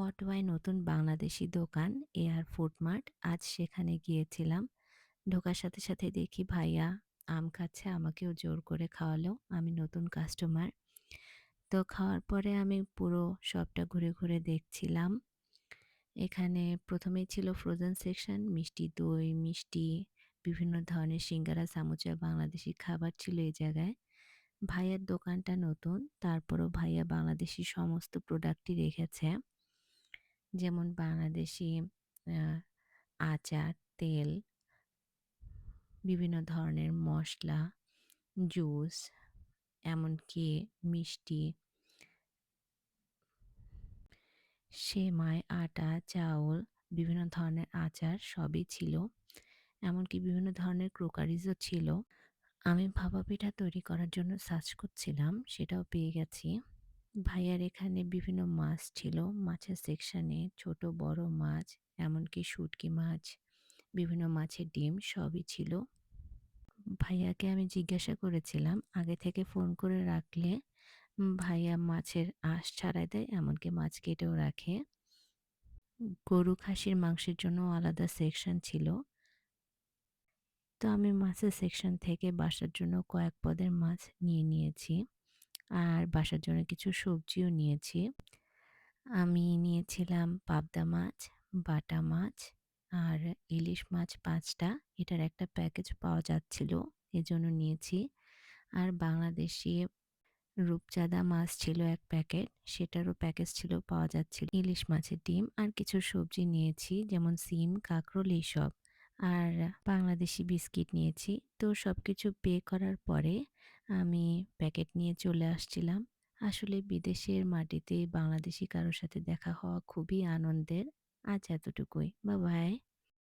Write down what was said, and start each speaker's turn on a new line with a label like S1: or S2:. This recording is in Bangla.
S1: অটোয়ায় নতুন বাংলাদেশি দোকান এয়ার ফুড মার্ট। আজ সেখানে গিয়েছিলাম। ঢোকার সাথে সাথে দেখি ভাইয়া আম খাচ্ছে। আমাকেও জোর করে খাওয়ালো। আমি নতুন কাস্টমার। তো খাওয়ার পরে আমি পুরো শপটা ঘুরে ঘুরে দেখছিলাম। এখানে ১ম এই ছিল ফ্রোজেন সেকশন, মিষ্টি দই, মিষ্টি, বিভিন্ন ধরনের সিঙ্গারা, সামুচা, বাংলাদেশি খাবার ছিল এই জায়গায়। ভাইয়ার দোকানটা নতুন, তারপরও ভাইয়া বাংলাদেশি সমস্ত প্রোডাক্টই রেখেছে। যেমন বাংলাদেশি আ আচার, তেল, বিভিন্ন ধরনের মসলা, জুস, এমনকি মিষ্টি, সেমাই, আটা, চাউল, বিভিন্ন ধরনের আচার সবই ছিল। এমনকি বিভিন্ন ধরনের ক্রোকারিজও ছিল। আমি ভাপা পিঠা তৈরি করার জন্য সার্চ করছিলাম, সেটাও পেয়ে গেছি। ভাইয়ার এখানে বিভিন্ন মাছ ছিল। মাছের সেকশনে ছোট বড় মাছ, এমনকি শুঁটকি মাছ, বিভিন্ন মাছের ডিম সবই ছিল। ভাইয়াকে আমি জিজ্ঞাসা করেছিলাম, আগে থেকে ফোন করে রাখলে ভাইয়া মাছের আঁশ ছাড়াই দেয়, এমনকি মাছ কেটেও রাখে। গরু খাসির মাংসের জন্য আলাদা সেকশন ছিল। তো আমি মাছের সেকশন থেকে বাসার জন্য কয়েক পদের মাছ নিয়ে নিয়েছি। আর বাসার জন্য কিছু সবজিও নিয়েছি। আমি নিয়েছিলাম পাবদা মাছ, বাটা মাছ আর ইলিশ মাছ ৫ টা। এটার একটা প্যাকেজ পাওয়া যাচ্ছিল, এজন্য নিয়েছি। আর বাংলাদেশি রূপচাঁদা মাছ ছিল ১ প্যাকেট, সেটারও প্যাকেজ ছিল, পাওয়া যাচ্ছিল। ইলিশ মাছের ডিম আর কিছু সবজি নিয়েছি, যেমন সিম, কাঁকরোল এইসব। আর বাংলাদেশি বিস্কিট নিয়েছি। তো সবকিছু পে করার পরে আমি প্যাকেট নিয়ে চলে আসছিলাম। আসলে বিদেশের মাটিতে বাংলাদেশি কারো সাথে দেখা হওয়া খুবই আনন্দের। আজ এতটুকুই। Bye bye.